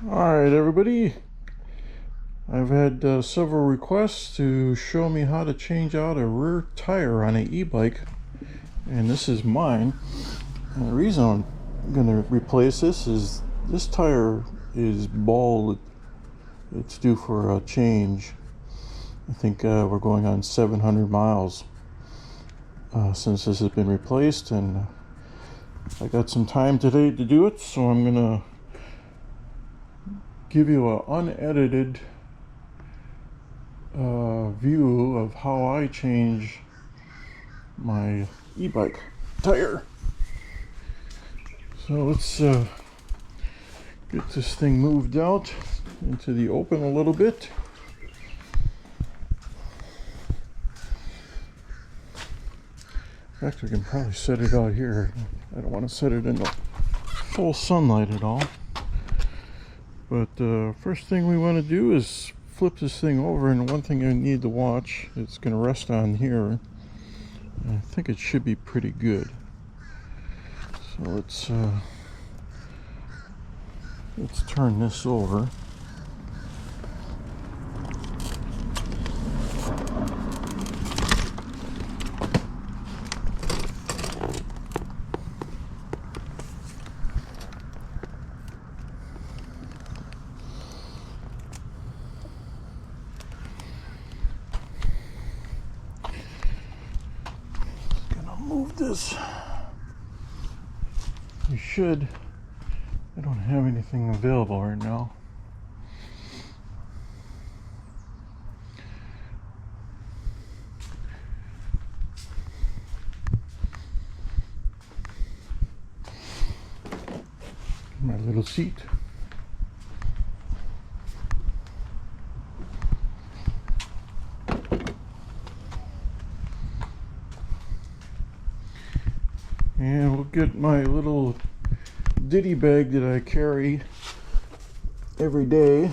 Alright everybody, I've had several requests to show me how to change out a rear tire on an e-bike, and this is mine. And the reason I'm going to replace this is this tire is bald. It's due for a change. I think we're going on 700 miles since this has been replaced, and I got some time today to do it, so I'm going to give you an unedited view of how I change my e-bike tire. So let's get this thing moved out into the open a little bit. In fact, we can probably set it out here. I don't want to set it in the full sunlight at all. But first thing we want to do is flip this thing over, and one thing I need to watch, it's going to rest on here. I think it should be pretty good. So let's turn this over. Move this. You should. I don't have anything available right now. My little seat. And we'll get my little ditty bag that I carry every day.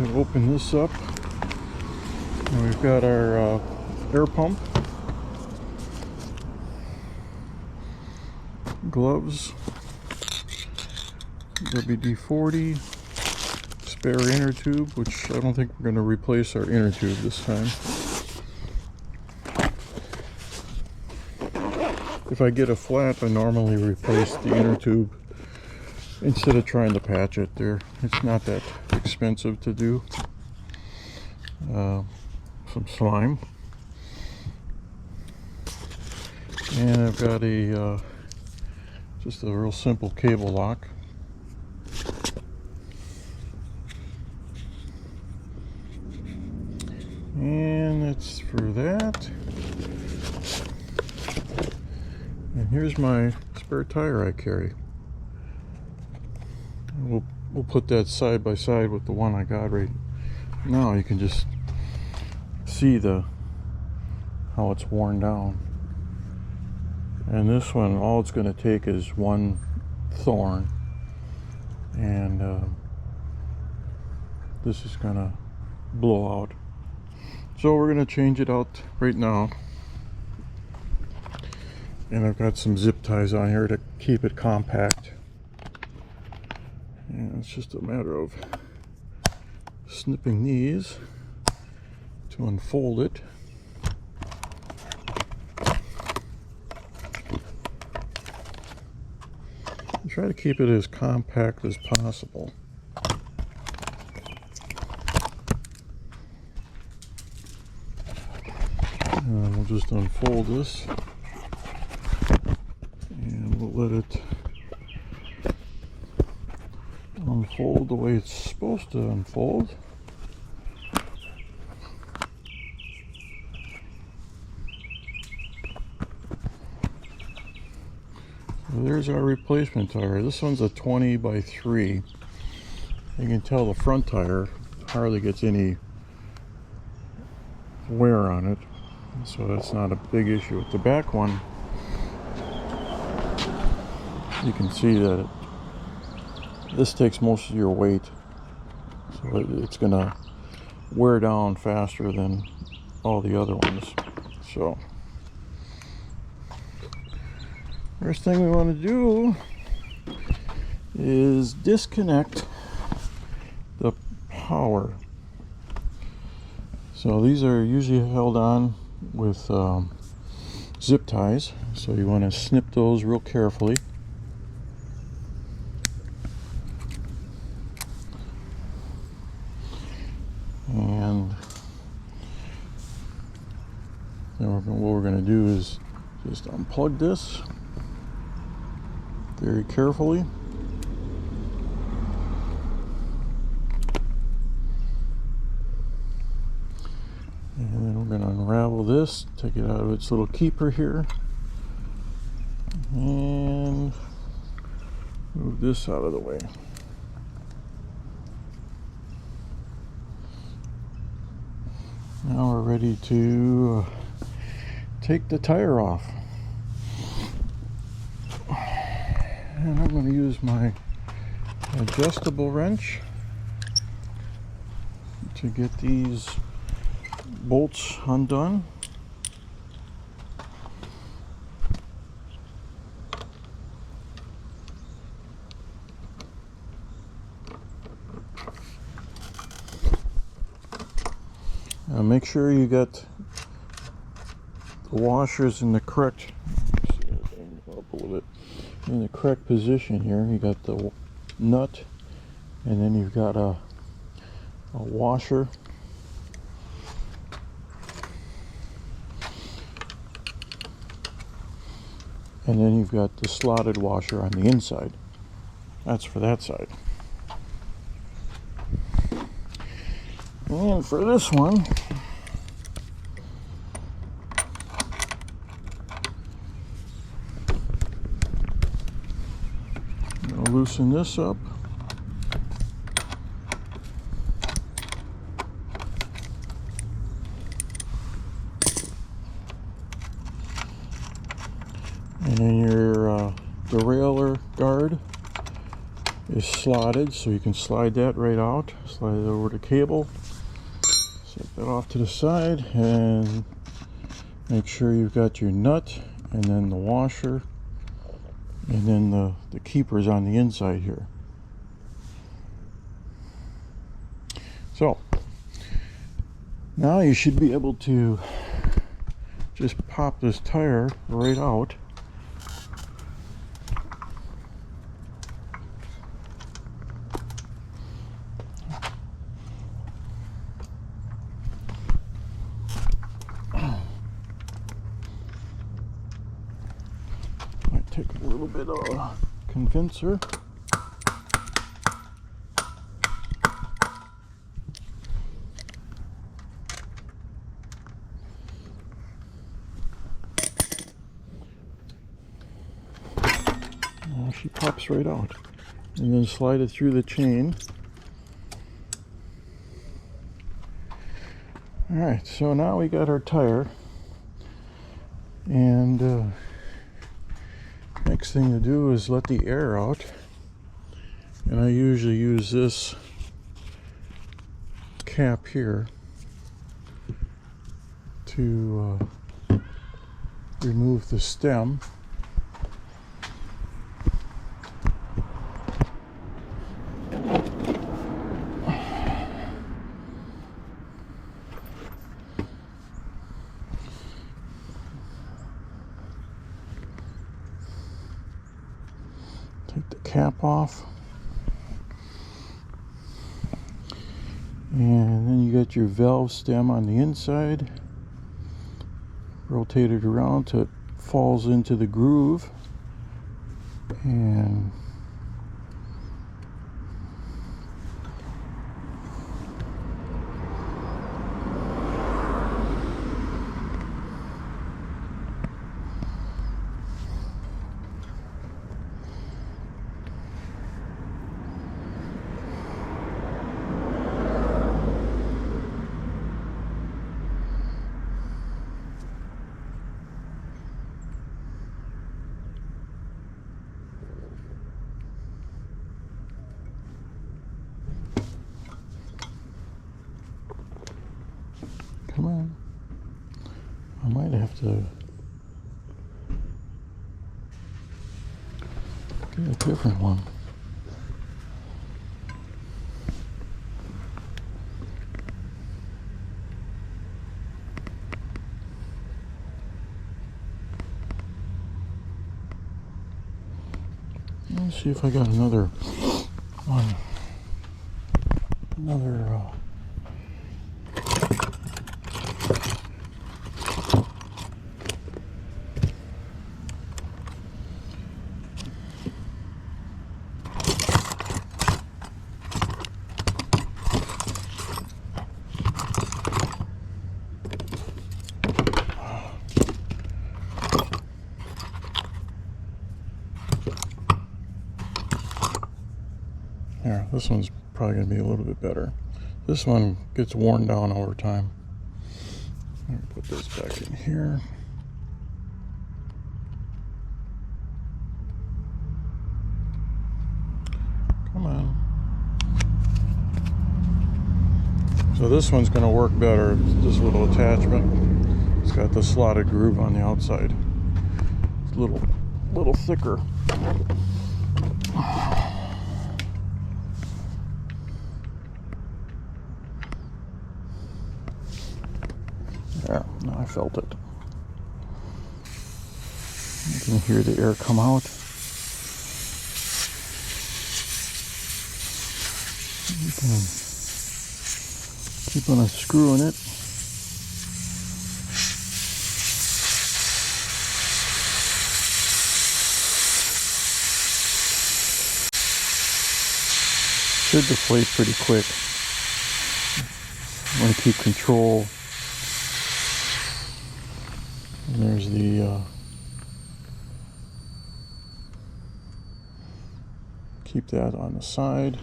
We'll open this up, and we've got our air pump, gloves, WD-40, spare inner tube, which I don't think we're going to replace our inner tube this time. If I get a flat, I normally replace the inner tube instead of trying to patch it there. It's not that expensive to do. Some slime. And I've got a just a real simple cable lock. And that's for that. And here's my spare tire I carry. And we'll put that side by side with the one I got right now. You can just see how it's worn down. And this one, all it's going to take is one thorn, and this is going to blow out. So we're going to change it out right now. And I've got some zip ties on here to keep it compact. And it's just a matter of snipping these to unfold it. And try to keep it as compact as possible. And we'll just unfold this, and we'll let it unfold the way it's supposed to unfold. So there's our replacement tire. This one's a 20 by 3. You can tell the front tire hardly gets any wear on it, so that's not a big issue. With the back one, you can see that this takes most of your weight, so it's gonna wear down faster than all the other ones. So First thing we want to do is disconnect the power. So these are usually held on with zip ties, so you want to snip those real carefully. And then what we're going to do is just unplug this very carefully. And then we're going to unravel this, take it out of its little keeper here, and move this out of the way. Now we're ready to take the tire off. And I'm going to use my adjustable wrench to get these bolts undone. Now make sure you got the washers in the correct, in the correct position here. You got the nut, and then you've got a washer. And then you've got the slotted washer on the inside. That's for that side. And for this one, I'm going to loosen this up. And then your derailleur guard is slotted, so you can slide that right out. Slide it over the cable. Set that off to the side, and make sure you've got your nut, and then the washer, and then the keepers on the inside here. So now you should be able to just pop this tire right out. Might take a little bit of convincer. She pops right out, and then slide it through the chain. Alright, so now we got our tire, and next thing to do is let the air out. And I usually use this cap here to remove the stem. Take the cap off, and then you got your valve stem on the inside. Rotate it around till it falls into the groove, and come on. I might have to different one. Let's see if I got another one. Here, this one's probably going to be a little bit better. This one gets worn down over time. Let me put this back in here. Come on. So this one's going to work better. This little attachment. It's got the slotted groove on the outside. It's a little thicker. There, now I felt it. You can hear the air come out. You can keep on unscrewing it. Should deflate pretty quick. I want to keep control. And there's the keep that on the side.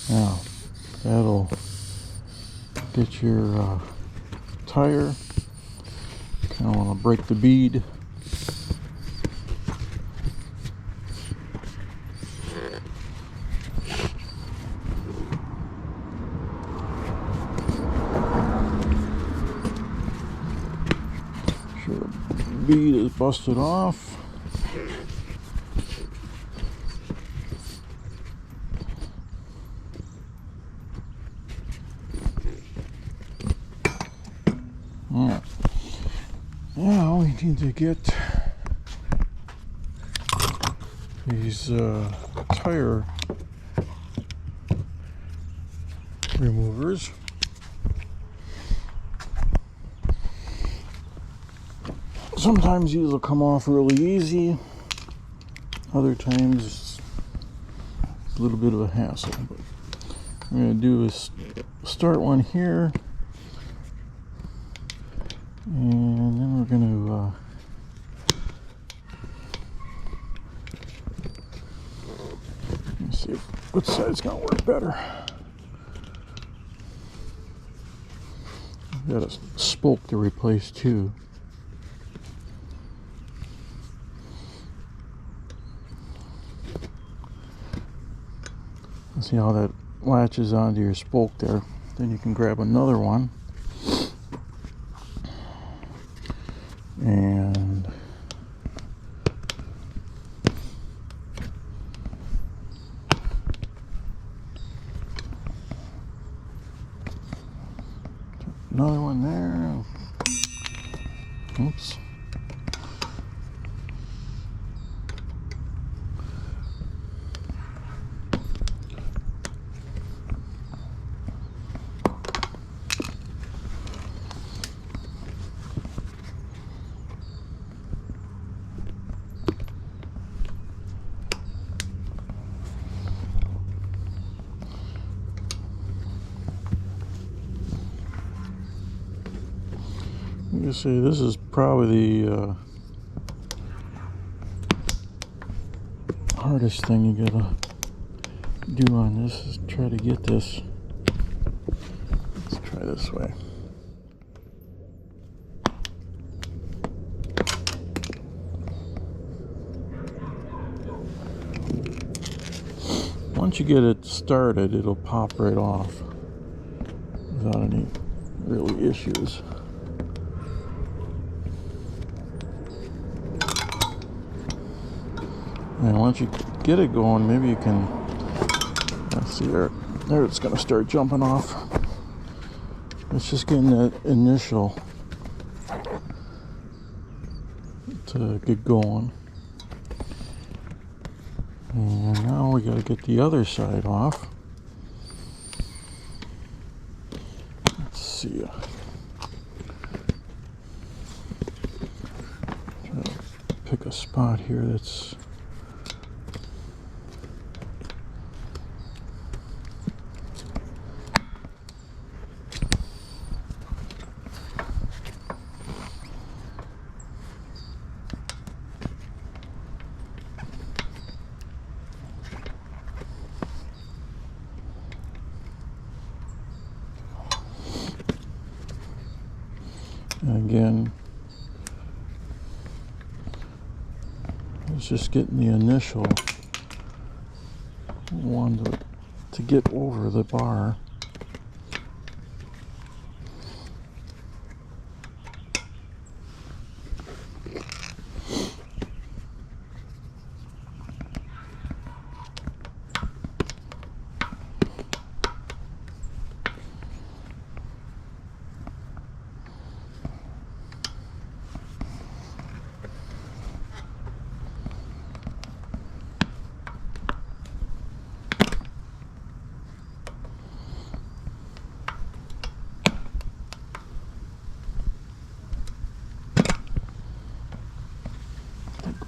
Now that'll get your tire. Kind of want to break the bead. Bead is busted off. Alright. Now we need to get these tire removers. Sometimes these will come off really easy. Other times it's a little bit of a hassle. But what I'm going to do is start one here, and then we're going to let's see which side's going to work better. I've got a spoke to replace too. See how that latches onto your spoke there. Then you can grab another one and another one there. Oops. You see, this is probably the hardest thing you gotta do on this is try to get this. Let's try this way. Once you get it started, it'll pop right off without any really issues. And once you get it going, maybe you can, let's see there, it's going to start jumping off. It's just getting that initial to get going. And now we got to get the other side off. Let's see. Try to pick a spot here that's and again, it's just getting the initial one to get over the bar.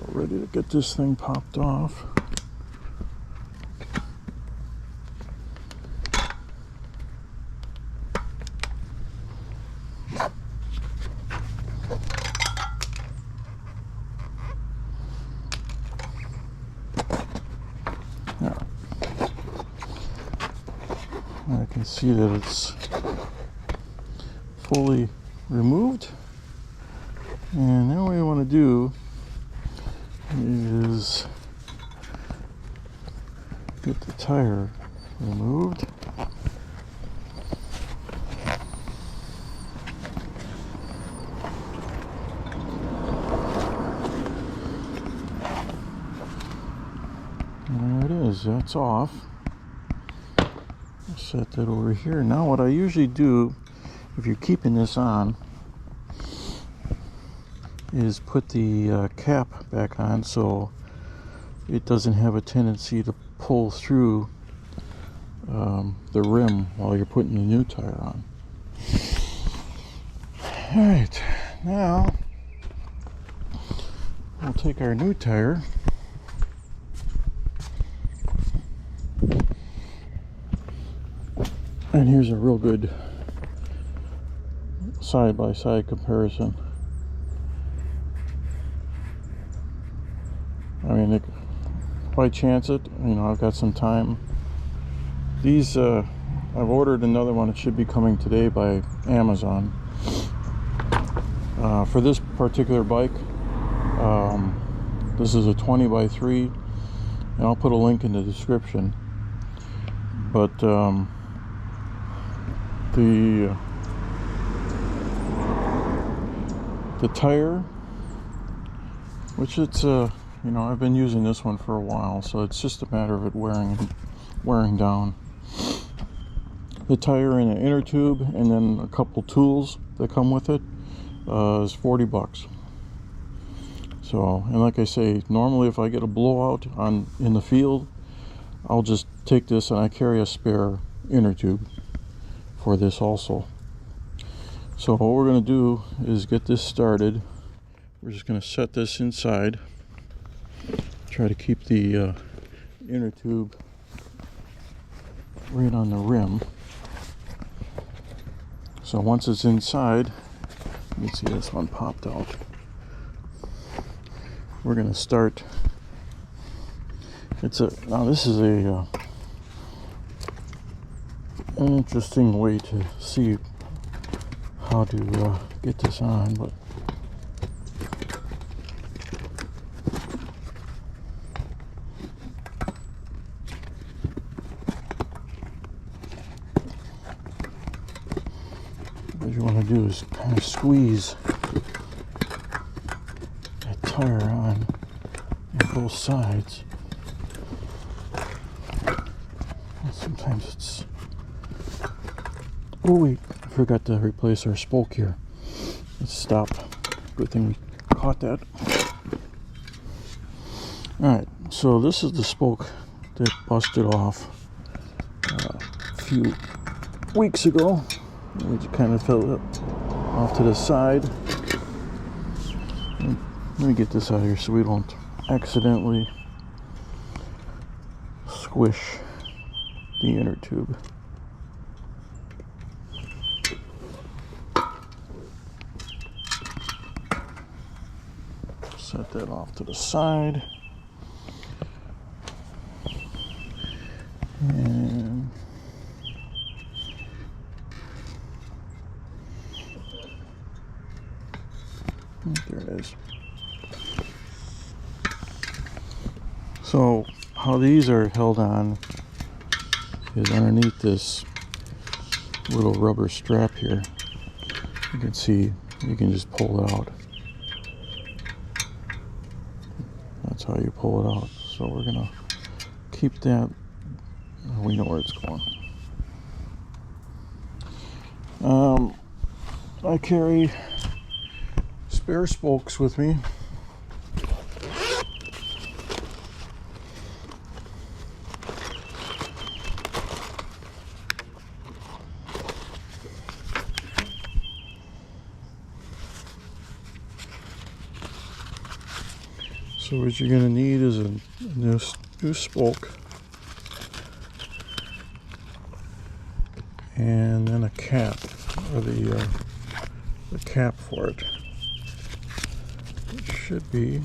Ready to get this thing popped off. Now, I can see that it's fully removed, and now what we want to do is get the tire removed. And there it is, that's off. I'll set that over here. Now what I usually do, if you're keeping this on, is put the cap back on so it doesn't have a tendency to pull through the rim while you're putting the new tire on. Alright, now we'll take our new tire and here's a real good side-by-side comparison. I mean, if I chance it, you know, I've got some time. These, I've ordered another one. It should be coming today by Amazon. For this particular bike, this is a 20x3, and I'll put a link in the description. But the tire, which it's you know, I've been using this one for a while, so it's just a matter of it wearing down. The tire and an inner tube, and then a couple tools that come with it, is $40. So, and like I say, normally if I get a blowout in the field, I'll just take this, and I carry a spare inner tube for this also. So what we're going to do is get this started. We're just going to set this inside. Try to keep the inner tube right on the rim. So once it's inside, you can see this one popped out. We're going to start. Now this is an interesting way to see how to get this on, but what you want to do is kind of squeeze that tire on on both sides. And sometimes it's... Oh wait, I forgot to replace our spoke here. Let's stop. Good thing we caught that. Alright, so this is the spoke that busted off a few weeks ago. We just kind of fell it off to the side. Let me get this out of here so we don't accidentally squish the inner tube. Set that off to the side. And there it is. So how these are held on is underneath this little rubber strap here. You can see you can just pull it out. That's how you pull it out. So we're gonna keep that. We know where it's going. I carry spare spokes with me. So what you're going to need is a new spoke and then a cap, or the cap for it. It should be,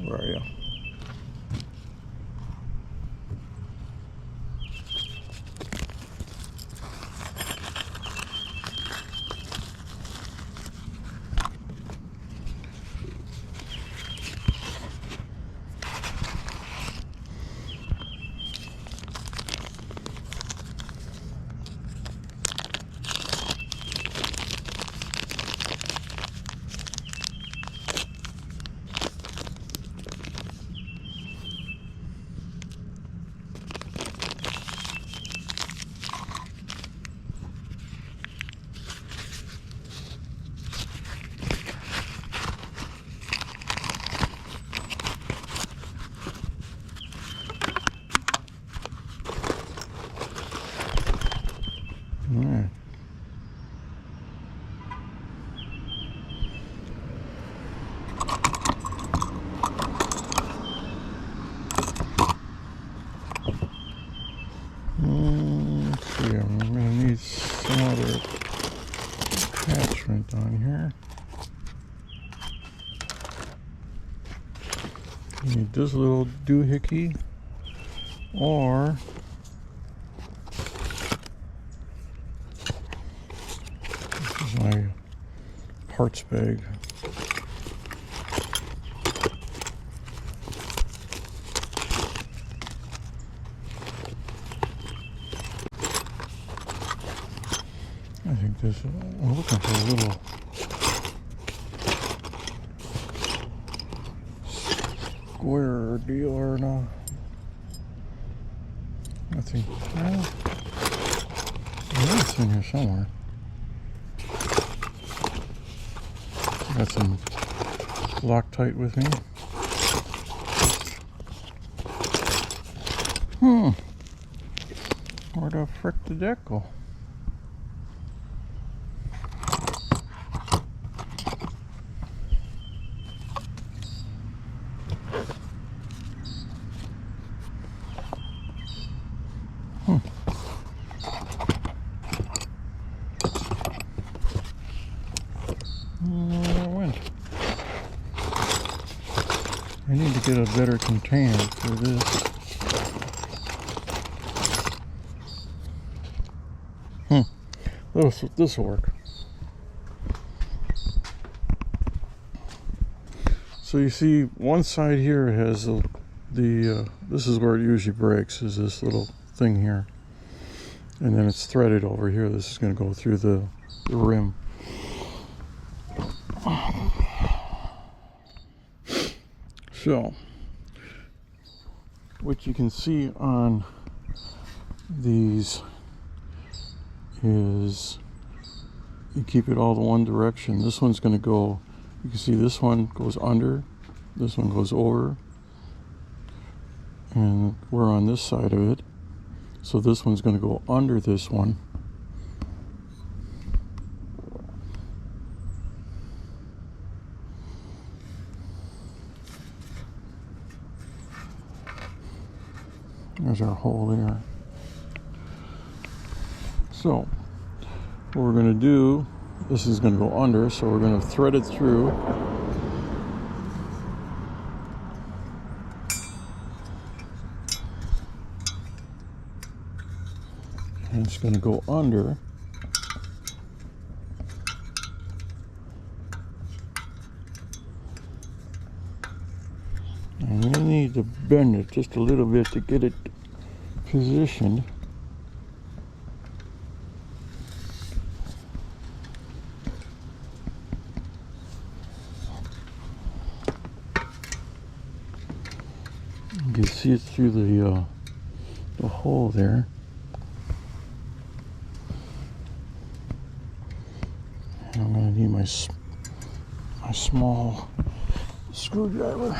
where are you? Alright. Let's see, I'm going to need some other attachment on here. You need this little doohickey, or this is my parts bag. I think this, I'm looking for a little square deal or no. I think, well, it's in here somewhere. Got some Loctite with me. Where the frick did that go? I need to get a better container for this. This will work. So you see, one side here has this is where it usually breaks, is this little thing here, and then it's threaded over here. This is going to go through the rim. So what you can see on these is you keep it all to one direction. This one's going to go, you can see this one goes under, this one goes over, and we're on this side of it, so this one's going to go under this one. There's our hole there. So what we're going to do, this is going to go under, so we're going to thread it through. And it's going to go under. And we need to bend it just a little bit to get it positioned. You can see it through the hole there. And I'm going to need my small screwdriver.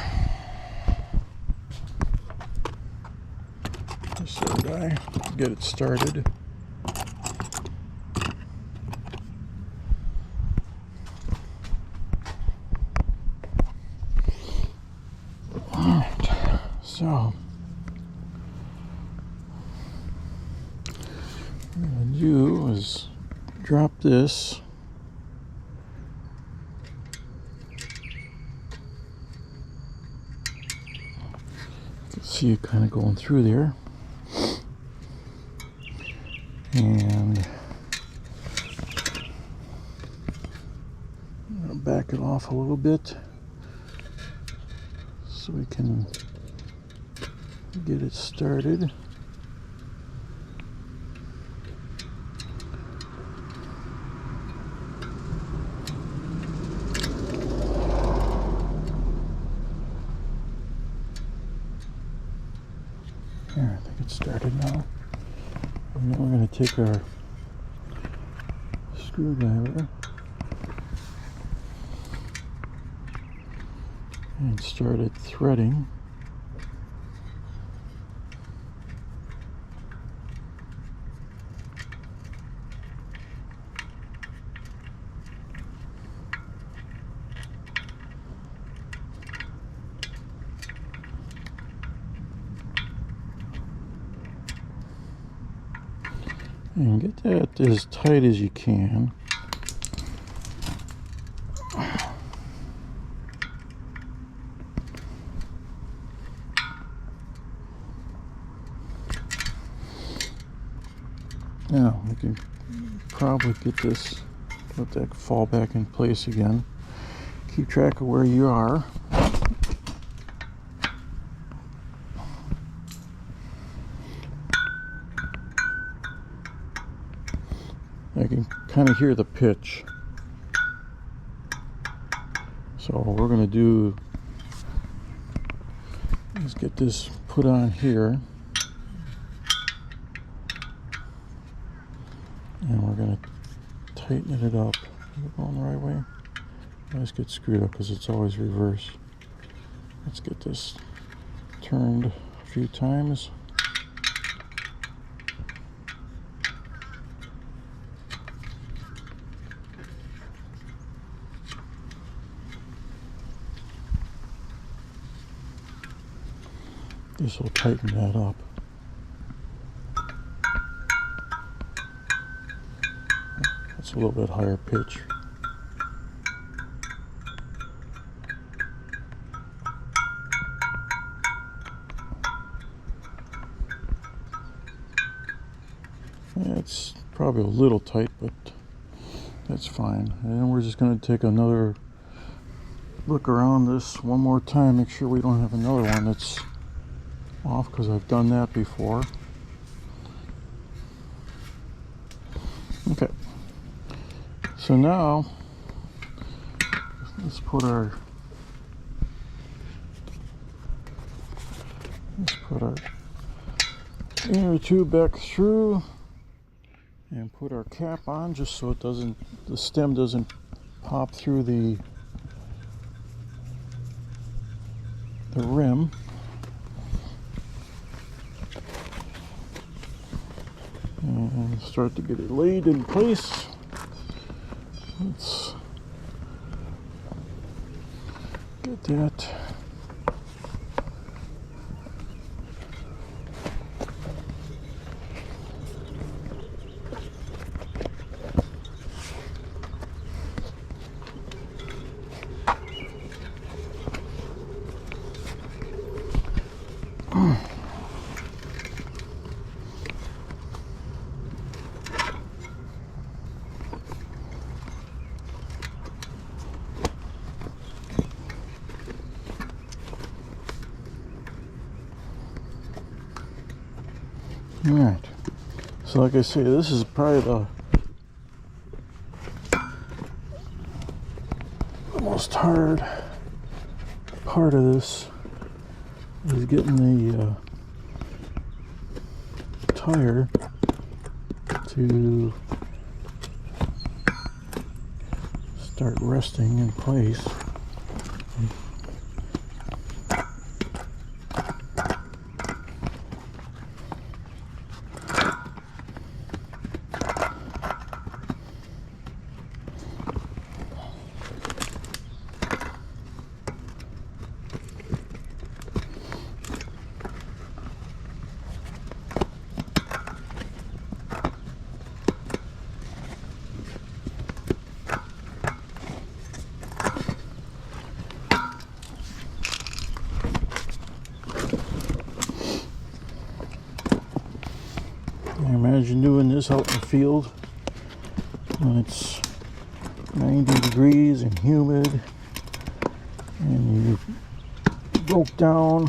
This little guy, get it started. Alright, so what I'm going to do is drop this. See it kind of going through there, and I'm going to back it off a little bit so we can get it started. Here, I think it's started now. And then we're going to take our screwdriver and start it threading. And get that as tight as you can. Now we can probably get this, let that fall back in place again. Keep track of where you are. I can kind of hear the pitch. So what we're going to do is get this put on here. And we're going to tighten it up. Is it going the right way? I always get screwed up because it's always reverse. Let's get this turned a few times. This will tighten that up. That's a little bit higher pitch. Yeah, it's probably a little tight, but that's fine. And then we're just going to take another look around this one more time, make sure we don't have another one that's off, because I've done that before. Okay, so now let's put our Let's put our inner tube back through and put our cap on just so it doesn't, the stem doesn't pop through the rim. And start to get it laid in place. Let's get that. Alright, so like I say, this is probably the most hard part of this, is getting the tire to start resting in place. Imagine doing this out in the field when it's 90 degrees and humid and you broke down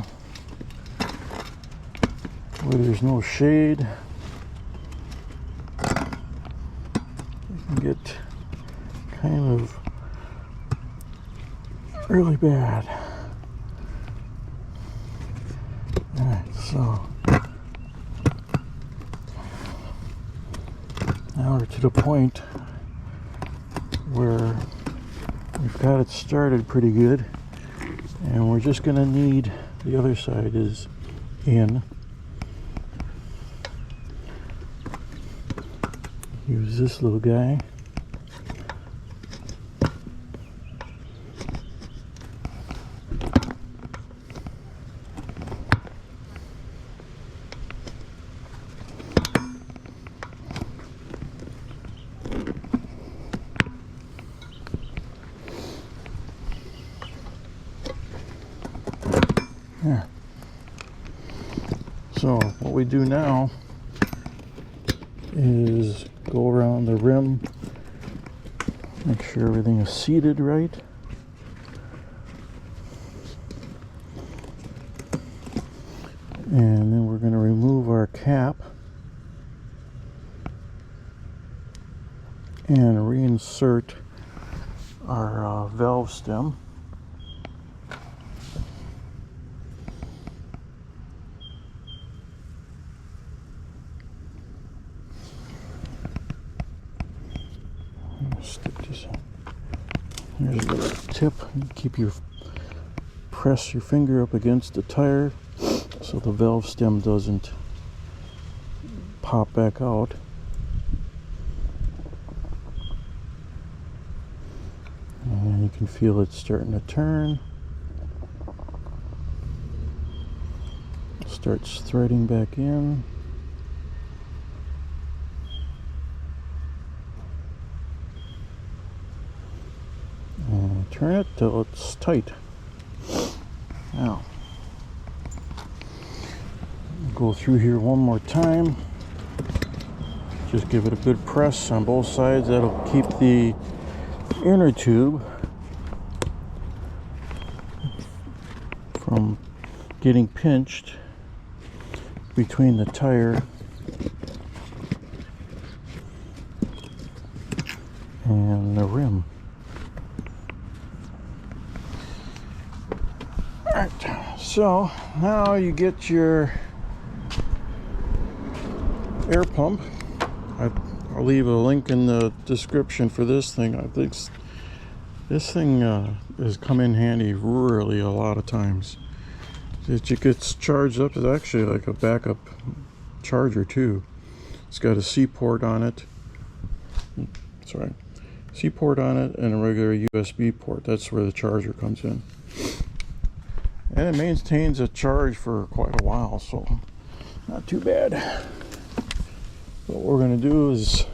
where there's no shade. It can get kind of really bad. Alright, so now we're to the point where we've got it started pretty good, and we're just going to need, the other side is in. Use this little guy. There. So what we do now is go around the rim, make sure everything is seated right. And then we're going to remove our cap and reinsert our valve stem. Stick this in. Here's a little tip. Press your finger up against the tire so the valve stem doesn't pop back out. And you can feel it starting to turn. Starts threading back in. And turn it till it's tight. Now, go through here one more time. Just give it a good press on both sides. That'll keep the inner tube from getting pinched between the tire and the rim. All right. So now you get your air pump. I'll leave a link in the description for this thing. I think this thing has come in handy really a lot of times. It gets charged up. It's actually like a backup charger too. It's got a C port on it. Sorry, C port on it and a regular USB port. That's where the charger comes in. And it maintains a charge for quite a while, so not too bad. What we're going to do is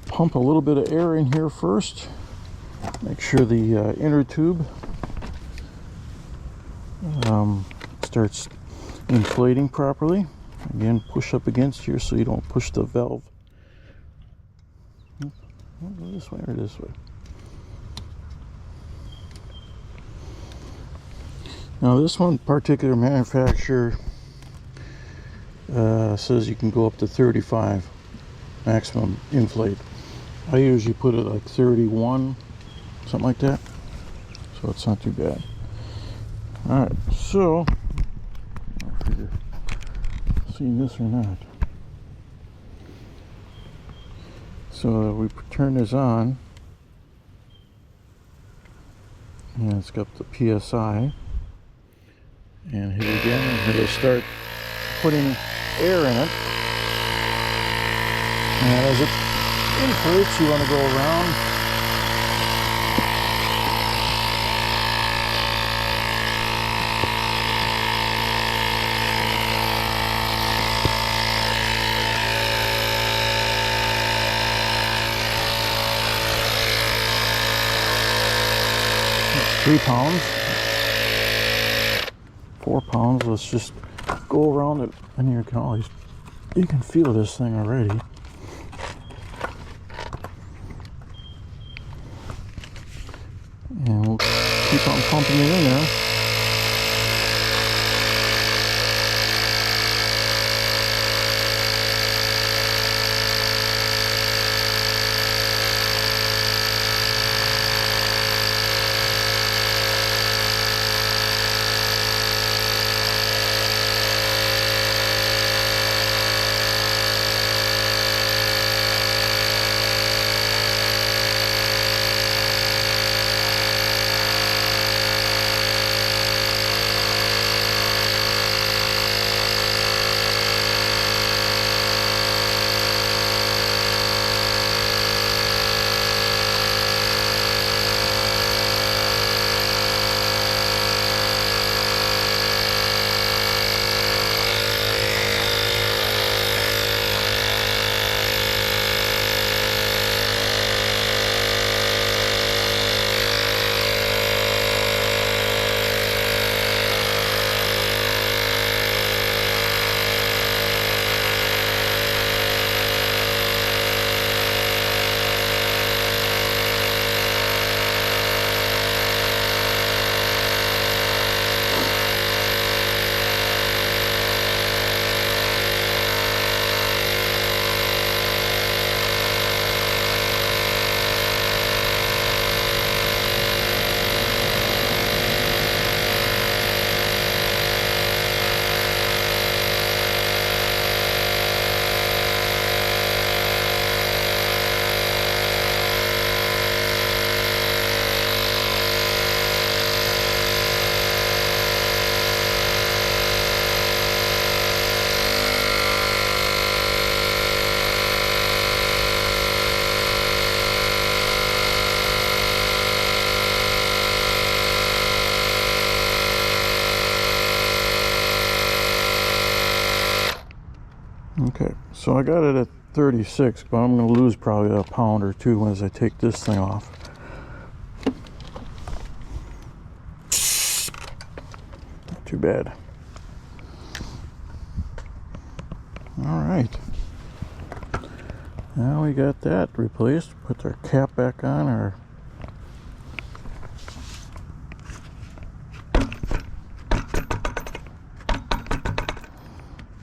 pump a little bit of air in here first. Make sure the inner tube starts inflating properly. Again, push up against here so you don't push the valve. Go this way or this way. Now this one particular manufacturer says you can go up to 35 maximum inflate. I usually put it like 31, something like that, so it's not too bad. Alright, so I don't know if you're seeing this or not. So we turn this on, and it's got the PSI, and hit it again, and it'll start putting air in it. And as it inflates, you want to go around. That's 3 pounds. 4 pounds. Let's just go around it, and you can feel this thing already. And we'll keep on pumping it in there. Okay, so I got it at 36, but I'm going to lose probably a pound or two as I take this thing off. Not too bad. All right. Now we got that replaced. Put our cap back on.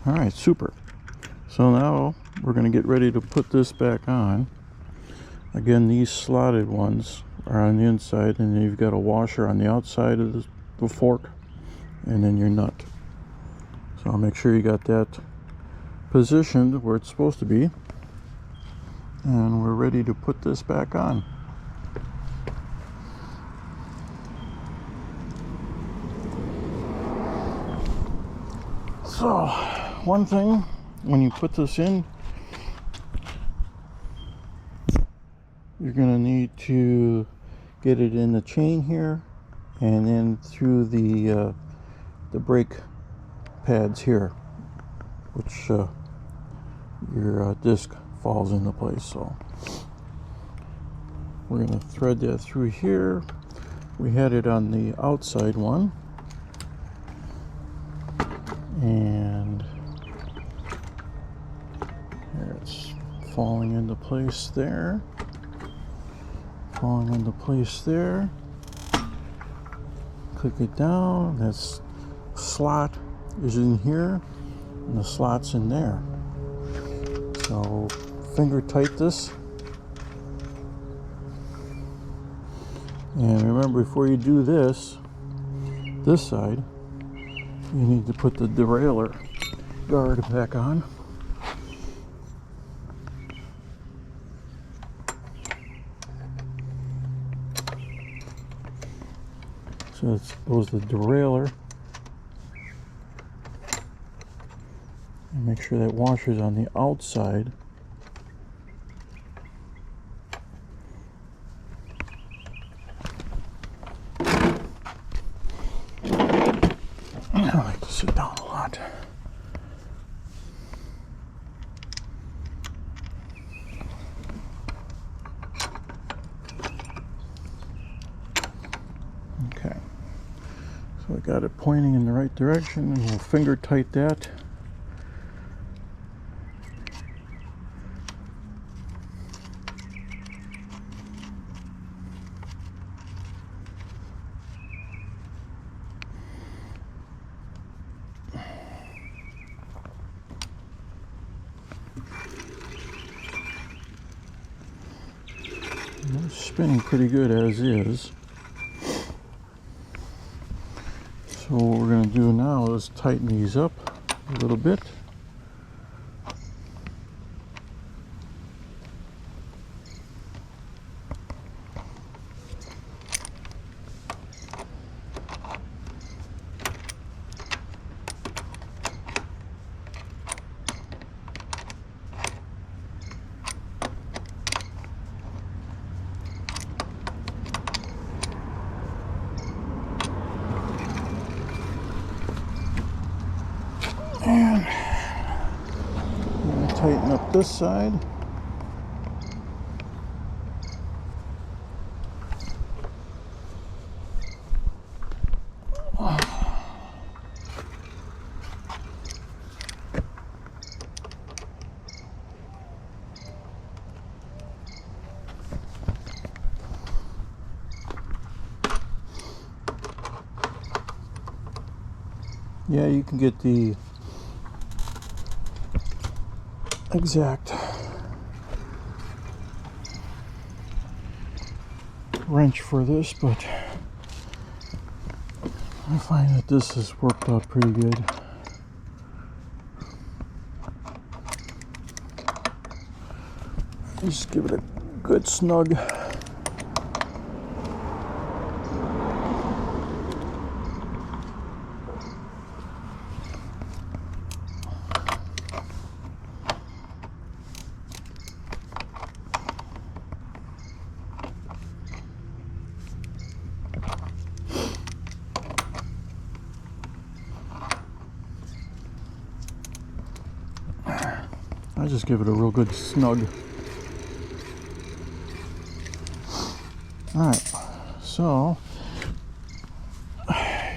All right, super. So now we're going to get ready to put this back on. Again, these slotted ones are on the inside, and then you've got a washer on the outside of the fork and then your nut. So I'll make sure you got that positioned where it's supposed to be, and we're ready to put this back on. So one thing, when you put this in, you're going to need to get it in the chain here and then through the brake pads here, which your disc falls into place. So we're going to thread that through here. We had it on the outside one, and here it's falling into place there. Falling into place there. Click it down. That slot is in here, and the slot's in there. So finger tight this. And remember, before you do this side, you need to put the derailleur guard back on. So it goes the derailleur, and make sure that washer's on the outside. I like to sit down a lot. Okay, so I got it pointing in the right direction, and we'll finger tight that. It's spinning pretty good as is. So what we're going to do now is tighten these up a little bit. And I'm going to tighten up this side. Yeah, you can get the exact wrench for this, but I find that this has worked out pretty good. Just give it a good snug. I just give it a real good snug. Alright, so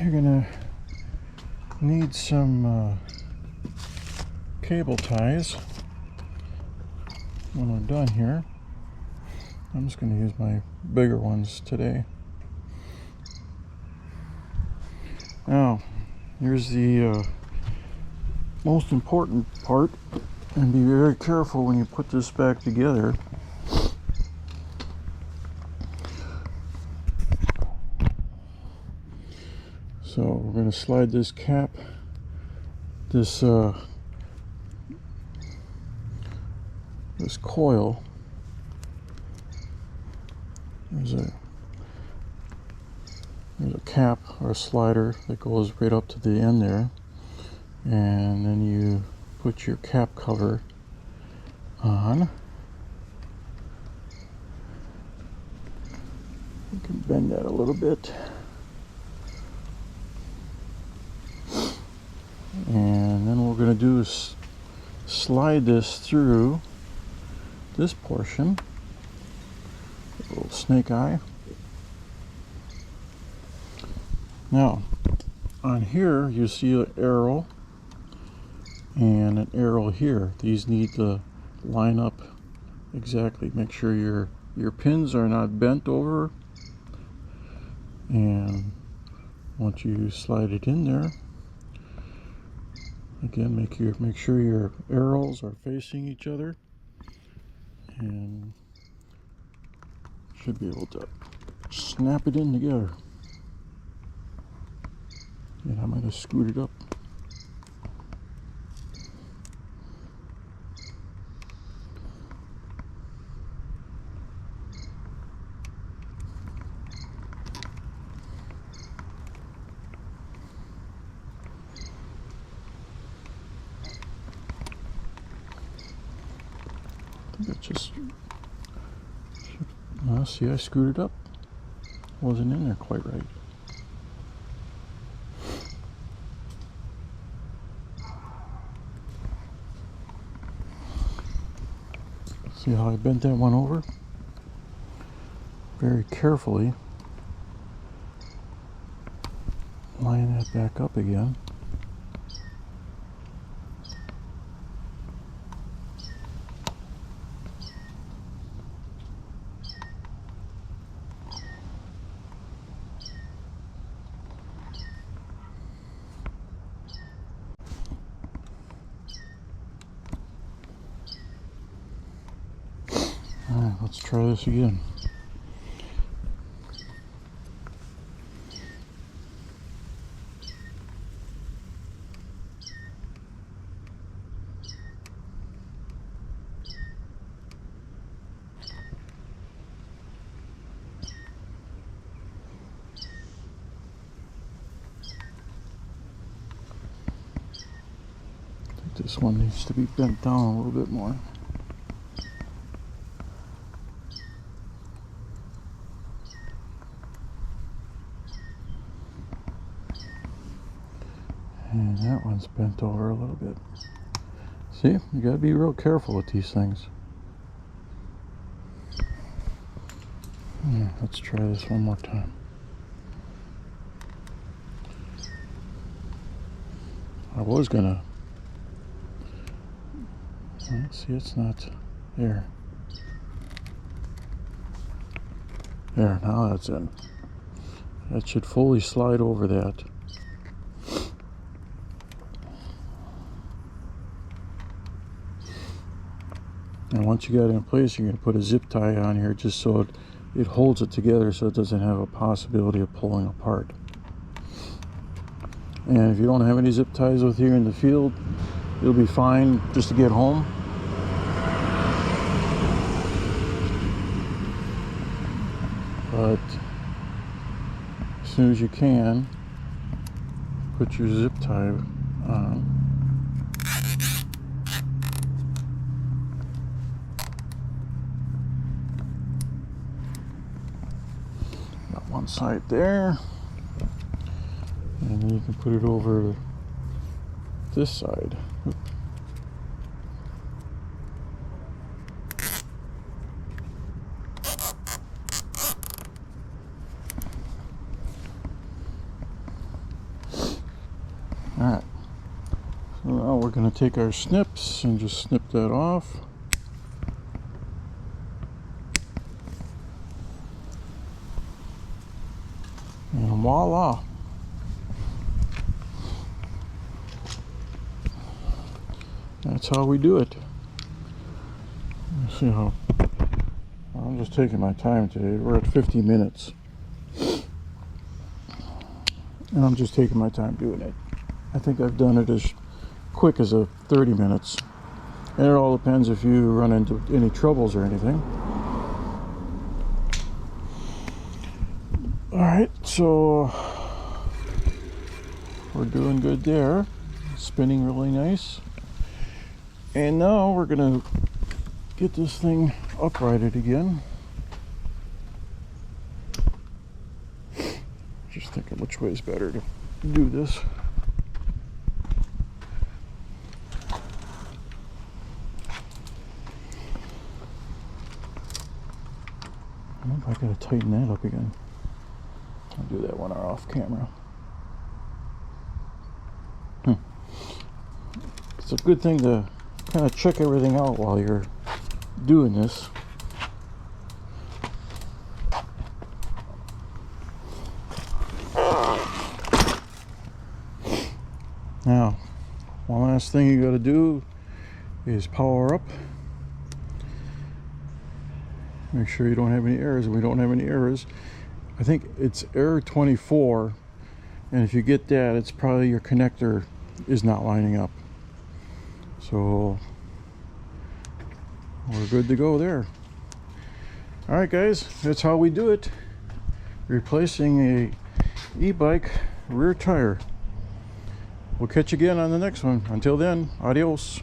you're gonna need some cable ties when we're done here. I'm just gonna use my bigger ones today. Now, here's the most important part. And be very careful when you put this back together. So So we're going to slide this cap, this coil. There's a cap or a slider that goes right up to the end there, and then you put your cap cover on. You can bend that a little bit, and then what we're going to do is slide this through this portion, a little snake eye. Now, on here you see an arrow and an arrow here. These need to line up exactly. Make sure your pins are not bent over, and once you slide it in there, again, make sure your arrows are facing each other, and should be able to snap it in together. And I might have screwed it up. I think see, I screwed it up. Wasn't in there quite right. See how I bent that one over? Very carefully line that back up again. Alright, let's try this again. I think this one needs to be bent down a little bit more. And that one's bent over a little bit. See, you gotta be real careful with these things. Yeah, let's try this one more time. I was gonna. See, it's not there. There, now that's in. That should fully slide over that. And once you got it in place, you're going to put a zip tie on here just so it holds it together so it doesn't have a possibility of pulling apart. And if you don't have any zip ties with here in the field, you'll be fine just to get home. But as soon as you can, put your zip tie on. One side there, and then you can put it over this side. Alright, so now we're going to take our snips and just snip that off. And voila! That's how we do it. Let's see how. I'm just taking my time today. We're at 50 minutes. and I'm just taking my time doing it. I think I've done it as quick as 30 minutes, and it all depends if you run into any troubles or anything. All right, so we're doing good there. Spinning really nice. And now we're gonna get this thing uprighted again. Just thinking which way is better to do this. I gotta tighten that up again. I'll do that when I'm off camera. It's a good thing to kind of check everything out while you're doing this. Now, one last thing you got to do is power up. Make sure you don't have any errors. We don't have any errors. I think it's error 24, and if you get that, it's probably your connector is not lining up. So we're good to go there. All right, guys, that's how we do it. Replacing a e-bike rear tire. We'll catch you again on the next one. Until then, adios.